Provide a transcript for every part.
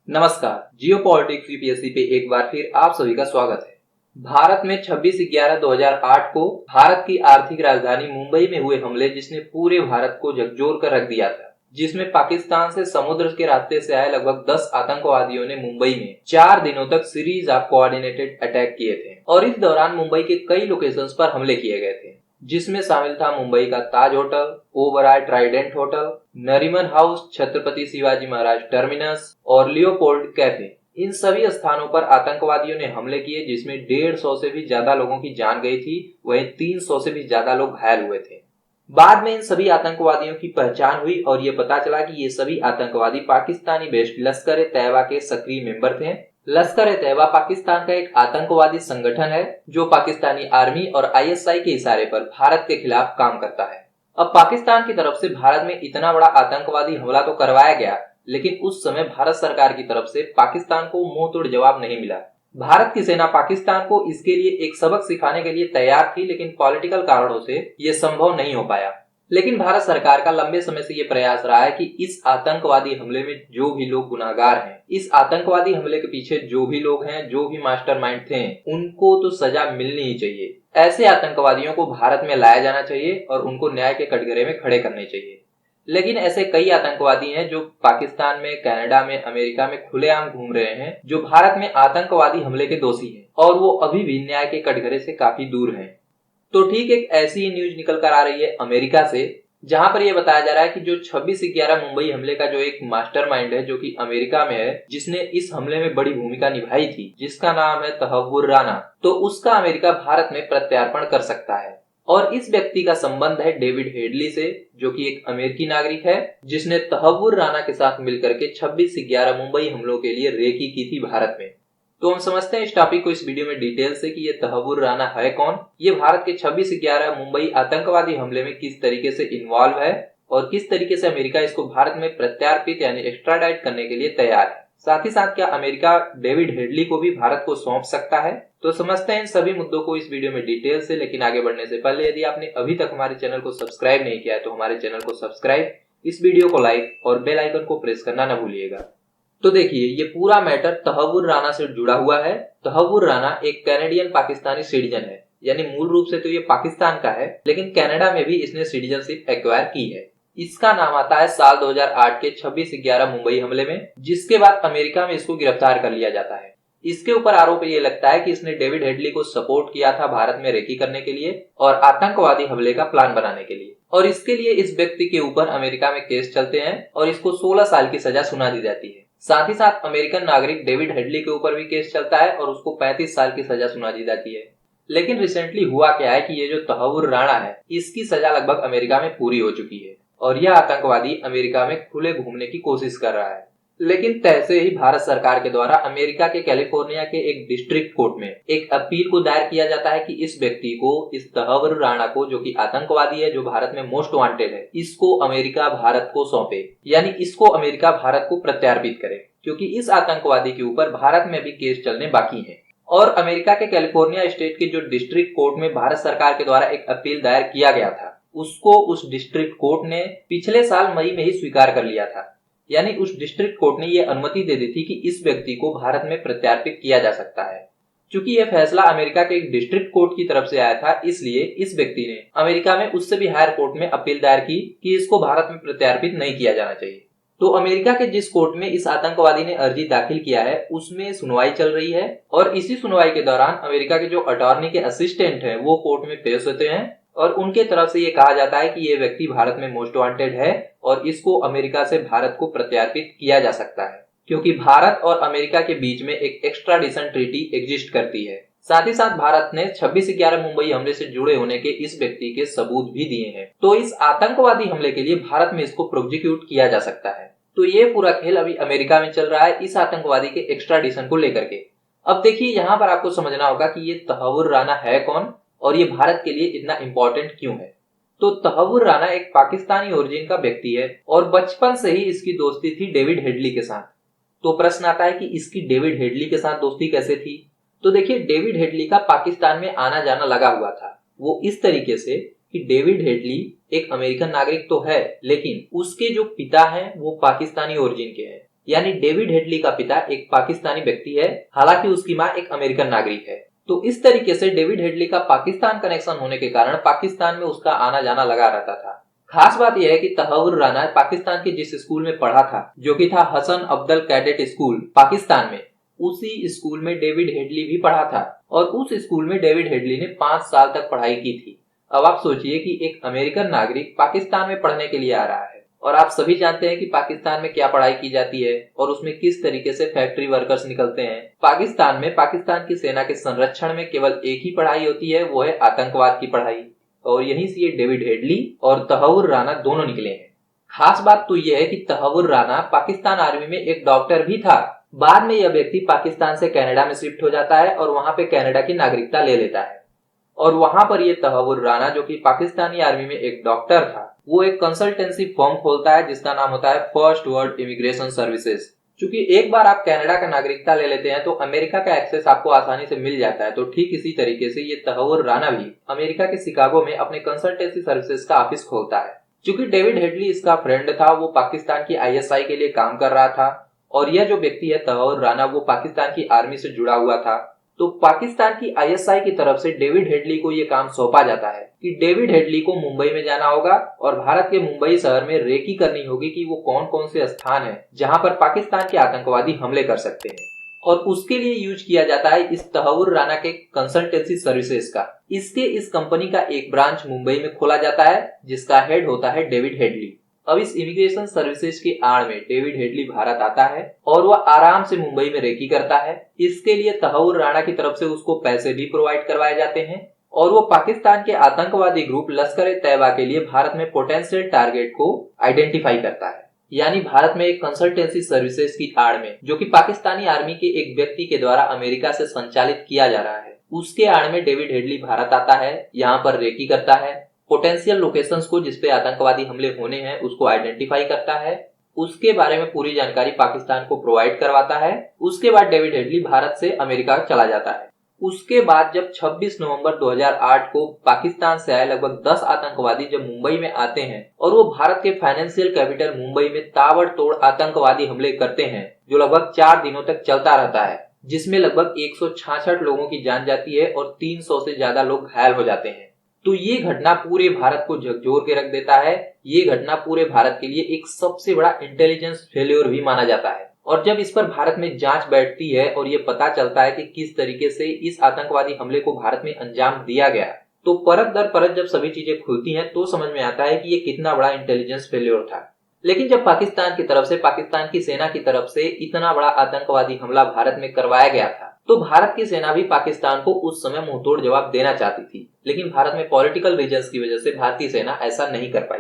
नमस्कार। जियो politics UPSC पे एक बार फिर आप सभी का स्वागत है। भारत में 26/11/2008 को भारत की आर्थिक राजधानी मुंबई में हुए हमले जिसने पूरे भारत को झकझोर कर रख दिया था, जिसमें पाकिस्तान से समुद्र के रास्ते से आए लगभग 10 आतंकवादियों ने मुंबई में 4 दिनों तक सीरीज ऑफ कोऑर्डिनेटेड अटैक किए थे और इस दौरान मुंबई के कई लोकेशंस पर हमले किए गए थे, जिसमें शामिल था मुंबई का Taj hotel, Oberoi trident hotel, Nariman house, Chhatrapati Shivaji Maharaj terminus और लियोपोल्ड कैफे। इन सभी स्थानों पर आतंकवादियों ने हमले किए, जिसमें 150 से भी ज्यादा लोगों की जान गई थी, वहीं 300 से भी ज्यादा लोग घायल हुए थे। बाद में इन सभी आतंकवादियों की पहचान हुई और ये पता चला कि ये सभी आतंकवादी पाकिस्तानी बेस्ड लश्कर-ए-तैयबा के सक्रिय मेंबर थे। लश्कर-ए-तैयबा पाकिस्तान का एक आतंकवादी संगठन है जो पाकिस्तानी आर्मी और आईएसआई के इशारे पर भारत के खिलाफ काम करता है। अब पाकिस्तान की तरफ से भारत में इतना बड़ा आतंकवादी हमला तो करवाया गया, लेकिन उस समय भारत सरकार की तरफ से पाकिस्तान को मुंह तोड़ जवाब नहीं मिला। भारत की सेना पाकिस्तान को इसके लिए एक सबक सिखाने के लिए तैयार थी, लेकिन पॉलिटिकल कारणों से ये संभव नहीं हो पाया। लेकिन भारत सरकार का लंबे समय से ये प्रयास रहा है कि इस आतंकवादी हमले में जो भी लोग गुनाहगार हैं, इस आतंकवादी हमले के पीछे जो भी लोग हैं, जो भी मास्टरमाइंड थे, उनको तो सजा मिलनी ही चाहिए। ऐसे आतंकवादियों को भारत में लाया जाना चाहिए और उनको न्याय के कटघरे में खड़े करने चाहिए। लेकिन ऐसे कई आतंकवादी हैं जो पाकिस्तान में, कनाडा में, अमेरिका में खुलेआम घूम रहे हैं, जो भारत में आतंकवादी हमले के दोषी हैं और वो अभी भी न्याय के कटघरे से काफी दूर हैं। तो ठीक एक ऐसी ही न्यूज निकल कर आ रही है अमेरिका से, जहां पर यह बताया जा रहा है कि जो 26/11 मुंबई हमले का जो एक मास्टरमाइंड है, जो कि अमेरिका में है, जिसने इस हमले में बड़ी भूमिका निभाई थी, जिसका नाम है तहव्वुर राना, तो उसका अमेरिका भारत में प्रत्यार्पण कर सकता है। और इस व्यक्ति का संबंध है डेविड हेडली से, जो कि एक अमेरिकी नागरिक है, जिसने तहव्वुर राना के साथ मिलकर के 26/11 मुंबई हमलों के लिए रेकी की थी भारत में। तो हम समझते हैं इस टॉपिक को इस वीडियो में डिटेल से कि ये तहव्वुर राना है कौन, ये भारत के 26/11 मुंबई आतंकवादी हमले में किस तरीके से इन्वॉल्व है और किस तरीके से अमेरिका इसको भारत में प्रत्यार्पित यानी एक्स्ट्राडाइट करने के लिए तैयार है। साथ ही साथ क्या अमेरिका डेविड हेडली को भी भारत को सौंप सकता है? तो समझते हैं इन सभी मुद्दों को इस वीडियो में डिटेल से। लेकिन आगे बढ़ने से पहले यदि आपने अभी तक हमारे चैनल को सब्सक्राइब नहीं किया है तो हमारे चैनल को सब्सक्राइब, इस वीडियो को लाइक और बेल आइकन को प्रेस करना न भूलिएगा। तो देखिए, ये पूरा मैटर तहव्वुर राना से जुड़ा हुआ है। तहव्वुर राना एक कैनेडियन पाकिस्तानी सिटीजन है, यानी मूल रूप से तो ये पाकिस्तान का है, लेकिन कनाडा में भी इसने सिटीजनशिप एक्वायर की है। इसका नाम आता है साल 2008 के 26/11 मुंबई हमले में, जिसके बाद अमेरिका में इसको गिरफ्तार कर लिया जाता है। इसके ऊपर आरोप ये लगता है कि इसने डेविड हेडली को सपोर्ट किया था भारत में रेकी करने के लिए और आतंकवादी हमले का प्लान बनाने के लिए, और इसके लिए इस व्यक्ति के ऊपर अमेरिका में केस चलते हैं और इसको 16 साल की सजा सुना दी जाती है। साथ ही साथ अमेरिकन नागरिक डेविड हेडली के ऊपर भी केस चलता है और उसको 35 साल की सजा सुना दी जाती है। लेकिन रिसेंटली हुआ क्या है कि ये जो तहव्वुर राणा है, इसकी सजा लगभग अमेरिका में पूरी हो चुकी है और यह आतंकवादी अमेरिका में खुले घूमने की कोशिश कर रहा है। लेकिन तैसे ही भारत सरकार के द्वारा अमेरिका के कैलिफोर्निया के एक डिस्ट्रिक्ट कोर्ट में एक अपील को दायर किया जाता है कि इस व्यक्ति को, इस तहव्वुर राणा को, जो कि आतंकवादी है, जो भारत में मोस्ट वांटेड है, इसको अमेरिका भारत को सौंपे, यानी इसको अमेरिका भारत को प्रत्यार्पित करे, क्योंकि इस आतंकवादी के ऊपर भारत में भी केस चलने बाकी है। और अमेरिका के कैलिफोर्निया स्टेट के जो डिस्ट्रिक्ट कोर्ट में भारत सरकार के द्वारा एक अपील दायर किया गया था, उसको उस डिस्ट्रिक्ट कोर्ट ने पिछले साल मई में ही स्वीकार कर लिया था। यानी उस डिस्ट्रिक्ट कोर्ट ने यह अनुमति दे दी थी कि इस व्यक्ति को भारत में प्रत्यार्पित किया जा सकता है। चूंकि यह फैसला अमेरिका के एक डिस्ट्रिक्ट कोर्ट की तरफ से आया था, इसलिए इस व्यक्ति ने अमेरिका में उससे भी हायर कोर्ट में अपील दायर की कि इसको भारत में प्रत्यार्पित नहीं किया जाना चाहिए। तो अमेरिका के जिस कोर्ट में इस आतंकवादी ने अर्जी दाखिल किया है, उसमें सुनवाई चल रही है और इसी सुनवाई के दौरान अमेरिका के जो अटॉर्नी के असिस्टेंट हैं, वो कोर्ट में पेश होते हैं और उनके तरफ से ये कहा जाता है कि ये व्यक्ति भारत में मोस्ट वांटेड है और इसको अमेरिका से भारत को प्रत्यार्पित किया जा सकता है, क्योंकि भारत और अमेरिका के बीच में एक एक्स्ट्राडिशन ट्रीटी एग्जिस्ट करती है। साथ ही साथ भारत ने 26/11 मुंबई हमले से जुड़े होने के इस व्यक्ति के सबूत भी दिए हैं, तो इस आतंकवादी हमले के लिए भारत में इसको प्रोसिक्यूट किया जा सकता है। तो ये पूरा खेल अभी अमेरिका में चल रहा है इस आतंकवादी के एक्स्ट्राडिशन को लेकर के। अब देखिए, यहाँ पर आपको समझना होगा कि ये तहव्वुर राना है कौन और ये भारत के लिए इतना इंपॉर्टेंट क्यों है। तो तहव्वुर राना एक पाकिस्तानी ओरिजिन का व्यक्ति है और बचपन से ही इसकी दोस्ती थी डेविड हेडली के साथ। तो प्रश्न आता है कि इसकी डेविड हेडली के साथ दोस्ती कैसे थी? तो देखिए, डेविड हेडली का पाकिस्तान में आना जाना लगा हुआ था। वो इस तरीके से कि डेविड हेडली एक अमेरिकन नागरिक तो है, लेकिन उसके जो पिता हैं वो पाकिस्तानी ओरिजिन के हैं। यानी डेविड हेडली का पिता एक पाकिस्तानी व्यक्ति है, हालांकि उसकी मां एक अमेरिकन नागरिक है। तो इस तरीके से डेविड हेडली का पाकिस्तान कनेक्शन होने के कारण पाकिस्तान में उसका आना जाना लगा रहता था। खास बात यह है कि तहव्वुर राना पाकिस्तान के जिस स्कूल में पढ़ा था, जो कि था हसन अब्दल कैडेट स्कूल पाकिस्तान में, उसी स्कूल में डेविड हेडली भी पढ़ा था और उस स्कूल में डेविड हेडली ने 5 साल तक पढ़ाई की थी। अब आप सोचिए कि एक अमेरिकन नागरिक पाकिस्तान में पढ़ने के लिए आ रहा है, और आप सभी जानते हैं कि पाकिस्तान में क्या पढ़ाई की जाती है और उसमें किस तरीके से फैक्ट्री वर्कर्स निकलते हैं। पाकिस्तान में पाकिस्तान की सेना के संरक्षण में केवल एक ही पढ़ाई होती है, वो है आतंकवाद की पढ़ाई, और यहीं से ये डेविड हेडली और तहव्वुर राना दोनों निकले हैं। खास बात तो यह है कि तहव्वुर राना पाकिस्तान आर्मी में एक डॉक्टर भी था। बाद में यह व्यक्ति पाकिस्तान से कनाडा में शिफ्ट हो जाता है और वहां पे कनाडा की नागरिकता ले लेता है, और वहां पर ये तहव्वुर राना, जो कि पाकिस्तानी आर्मी में एक डॉक्टर था, वो एक कंसल्टेंसी फर्म खोलता है जिसका नाम होता है फर्स्ट वर्ल्ड इमिग्रेशन सर्विसेज। क्योंकि एक बार आप कनाडा का नागरिकता ले लेते हैं तो अमेरिका का एक्सेस आपको आसानी से मिल जाता है। तो ठीक इसी तरीके से ये तहव्वुर राना भी अमेरिका के शिकागो में अपने कंसल्टेंसी सर्विसेज का ऑफिस खोलता है। क्योंकि डेविड हेडली इसका फ्रेंड था, वो पाकिस्तान की आईएसआई के लिए काम कर रहा था, और यह जो व्यक्ति है तहव्वुर राना, वो पाकिस्तान की आर्मी से जुड़ा हुआ था। तो पाकिस्तान की आईएसआई की तरफ से डेविड हेडली को यह काम सौंपा जाता है कि डेविड हेडली को मुंबई में जाना होगा और भारत के मुंबई शहर में रेकी करनी होगी कि वो कौन कौन से स्थान हैं जहां पर पाकिस्तान के आतंकवादी हमले कर सकते हैं, और उसके लिए यूज किया जाता है इस तहव्वुर राना के कंसल्टेंसी सर्विसेज का। इस कंपनी का एक ब्रांच मुंबई में खोला जाता है जिसका हेड होता है डेविड हेडली। अब इस इमिग्रेशन सर्विसेज की आड़ में डेविड हेडली भारत आता है और वह आराम से मुंबई में रेकी करता है। इसके लिए तहव्वुर राना की तरफ से उसको पैसे भी प्रोवाइड करवाए जाते हैं, और वो पाकिस्तान के आतंकवादी ग्रुप लश्कर ए तैयबा के लिए भारत में पोटेंशियल टारगेट को आइडेंटिफाई करता है। यानी भारत में एक कंसल्टेंसी सर्विसेज की आड़ में, जो कि पाकिस्तानी आर्मी के एक व्यक्ति के द्वारा अमेरिका से संचालित किया जा रहा है, उसके आड़ में डेविड हेडली भारत आता है, यहाँ पर रेकी करता है, पोटेंशियल लोकेशंस को जिसपे आतंकवादी हमले होने हैं उसको आइडेंटिफाई करता है, उसके बारे में पूरी जानकारी पाकिस्तान को प्रोवाइड करवाता है। उसके बाद डेविड हेडली भारत से अमेरिका चला जाता है। उसके बाद जब 26 नवंबर 2008 को पाकिस्तान से आए लगभग 10 आतंकवादी जब मुंबई में आते हैं और वो भारत के फाइनेंशियल कैपिटल मुंबई में ताबड़तोड़ आतंकवादी हमले करते हैं, जो लगभग 4 दिनों तक चलता रहता है, जिसमें लगभग 166 लोगों की जान जाती है और 300 से ज्यादा लोग घायल हो जाते हैं। तो ये घटना पूरे भारत को झकझोर के रख देता है। ये घटना पूरे भारत के लिए एक सबसे बड़ा इंटेलिजेंस फेल्योर भी माना जाता है, और जब इस पर भारत में जांच बैठती है और ये पता चलता है कि किस तरीके से इस आतंकवादी हमले को भारत में अंजाम दिया गया, तो परत दर परत जब सभी चीजें खुलती हैं तो समझ में आता है कि ये कितना बड़ा इंटेलिजेंस फेल्योर था। लेकिन जब पाकिस्तान की तरफ से, पाकिस्तान की सेना की तरफ से इतना बड़ा आतंकवादी हमला भारत में करवाया गया था, तो भारत की सेना भी पाकिस्तान को उस समय मुंहतोड़ जवाब देना चाहती थी, लेकिन भारत में पॉलिटिकल रीजंस की वजह से भारतीय सेना ऐसा नहीं कर पाई।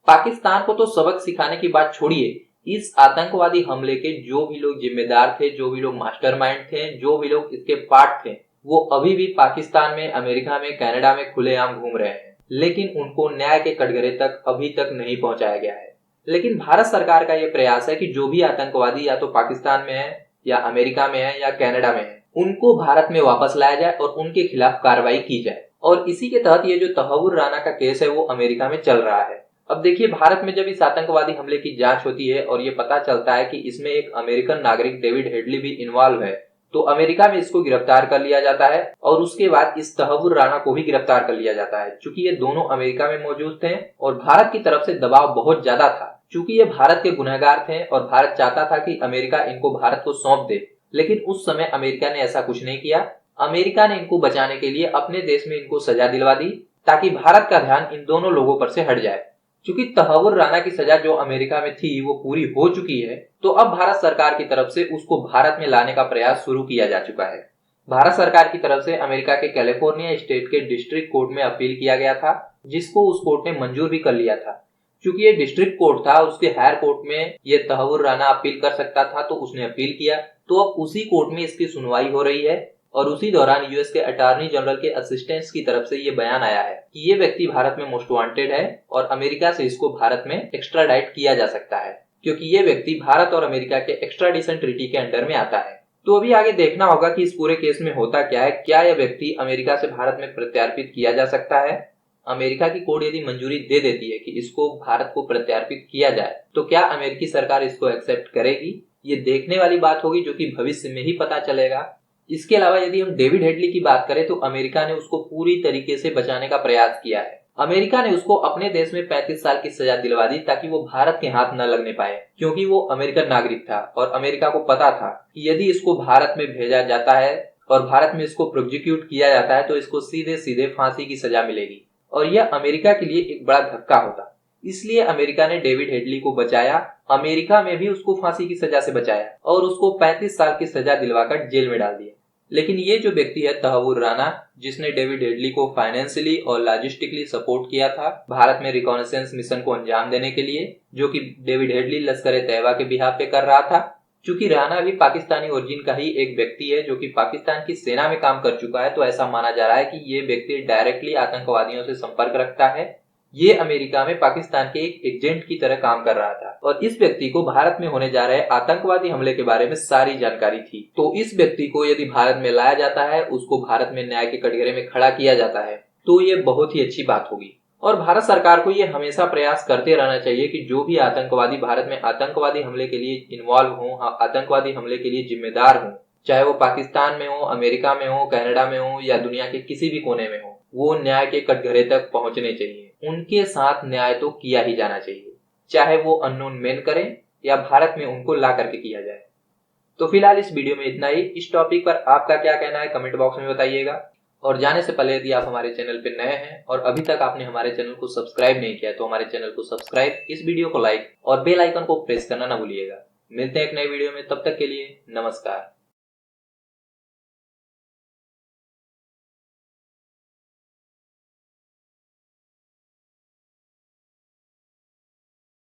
पाकिस्तान को तो सबक सिखाने की बात छोड़िए, इस आतंकवादी हमले के जो भी लोग जिम्मेदार थे, जो भी लोग मास्टरमाइंड थे, जो भी लोग इसके पार्ट थे, वो अभी भी पाकिस्तान में, अमेरिका में, कनाडा में खुलेआम घूम रहे हैं, लेकिन उनको न्याय के कटघरे तक अभी तक नहीं पहुंचाया गया है। लेकिन भारत सरकार का यह प्रयास है कि जो भी आतंकवादी या तो पाकिस्तान में है या अमेरिका में है या कनाडा में है, उनको भारत में वापस लाया जाए और उनके खिलाफ कार्रवाई की जाए। और इसी के तहत ये जो तहव्वुर राना का केस है वो अमेरिका में चल रहा है। अब देखिए, भारत में जब इस आतंकवादी हमले की जांच होती है और ये पता चलता है कि इसमें एक अमेरिकन नागरिक डेविड हेडली भी इन्वॉल्व है, तो अमेरिका में इसको गिरफ्तार कर लिया जाता है और उसके बाद इस तहव्वुर राना को भी गिरफ्तार कर लिया जाता है। चूंकि ये दोनों अमेरिका में मौजूद थे और भारत की तरफ से दबाव बहुत ज्यादा था, चूंकि ये भारत के गुनहगार थे और भारत चाहता था कि अमेरिका इनको भारत को सौंप दे, लेकिन उस समय अमेरिका ने ऐसा कुछ नहीं किया। अमेरिका ने इनको बचाने के लिए अपने देश में इनको सजा दिलवा दी ताकि भारत का ध्यान इन दोनों लोगों पर से हट जाए। चूंकि तहव्वुर राना की सजा जो अमेरिका में थी वो पूरी हो चुकी है, तो अब भारत सरकार की तरफ से उसको भारत में लाने का प्रयास शुरू किया जा चुका है। भारत सरकार की तरफ से अमेरिका के कैलिफोर्निया स्टेट के डिस्ट्रिक्ट कोर्ट में अपील किया गया था, जिसको उस कोर्ट ने मंजूर भी कर लिया था। चूंकि ये डिस्ट्रिक्ट कोर्ट था, उसके हायर कोर्ट में ये तहव्वुर राना अपील कर सकता था, तो उसने अपील किया। तो अब उसी कोर्ट में इसकी सुनवाई हो रही है और उसी दौरान यूएस के अटॉर्नी जनरल के असिस्टेंट्स की तरफ से ये बयान आया है कि ये व्यक्ति भारत में मोस्ट वांटेड है और अमेरिका से इसको भारत में एक्स्ट्राडाइट किया जा सकता है, क्योंकि ये व्यक्ति भारत और अमेरिका के एक्स्ट्राडिशन ट्रीटी के अंडर में आता है। तो अभी आगे देखना होगा कि इस पूरे केस में होता क्या है। क्या यह व्यक्ति अमेरिका से भारत में प्रत्यार्पित किया जा सकता है? अमेरिका की कोर्ट यदि मंजूरी दे देती है कि इसको भारत को प्रत्यार्पित किया जाए, तो क्या अमेरिकी सरकार इसको एक्सेप्ट करेगी? ये देखने वाली बात होगी जो कि भविष्य में ही पता चलेगा। इसके अलावा यदि हम डेविड हेडली की बात करें तो अमेरिका ने उसको पूरी तरीके से बचाने का प्रयास किया है। अमेरिका ने उसको अपने देश में 35 साल की सजा दिलवा दी ताकि वो भारत के हाथ न लगने पाए, क्योंकि वो अमेरिकन नागरिक था और अमेरिका को पता था कि यदि इसको भारत में भेजा जाता है और भारत में इसको प्रोसिक्यूट किया जाता है तो इसको सीधे सीधे फांसी की सजा मिलेगी और यह अमेरिका के लिए एक बड़ा धक्का होता। इसलिए अमेरिका ने डेविड हेडली को बचाया, अमेरिका में भी उसको फांसी की सजा से बचाया और उसको 35 साल की सजा दिलवाकर जेल में डाल दिया। लेकिन ये जो व्यक्ति है तहव्वुर राना, जिसने डेविड हेडली को फाइनेंशियली और लॉजिस्टिकली सपोर्ट किया था भारत में रिकॉनेसेंस मिशन को अंजाम देने के लिए, जो कि डेविड हेडली लश्कर ए तैयबा के बिहाफ पे कर रहा था। चूंकि राना भी पाकिस्तानी ओरिजिन का ही एक व्यक्ति है जो कि पाकिस्तान की सेना में काम कर चुका है, तो ऐसा माना जा रहा है कि ये व्यक्ति डायरेक्टली आतंकवादियों से संपर्क रखता है। ये अमेरिका में पाकिस्तान के एक एजेंट की तरह काम कर रहा था और इस व्यक्ति को भारत में होने जा रहे आतंकवादी हमले के बारे में सारी जानकारी थी। तो इस व्यक्ति को यदि भारत में लाया जाता है, उसको भारत में न्याय के कटघरे में खड़ा किया जाता है, तो ये बहुत ही अच्छी बात होगी। और भारत सरकार को ये हमेशा प्रयास करते रहना चाहिए कि जो भी आतंकवादी भारत में आतंकवादी हमले के लिए इन्वॉल्व हो, आतंकवादी हमले के लिए जिम्मेदार हो, चाहे वो पाकिस्तान में हो, अमेरिका में हो, कनाडा में हो या दुनिया के किसी भी कोने में हो, वो न्याय के कटघरे तक पहुंचने चाहिए। उनके साथ न्याय तो किया ही जाना चाहिए, चाहे वो अननोन मैन करें या भारत में उनको ला करके किया जाए। तो फिलहाल इस वीडियो में इतना ही। इस टॉपिक पर आपका क्या कहना है कमेंट बॉक्स में बताइएगा। और जाने से पहले यदि आप हमारे चैनल पर नए हैं और अभी तक आपने हमारे चैनल को सब्सक्राइब नहीं किया तो हमारे चैनल को सब्सक्राइब, इस वीडियो को लाइक और बेल आइकन को प्रेस करना ना भूलिएगा। मिलते हैं एक नए वीडियो में, तब तक के लिए नमस्कार।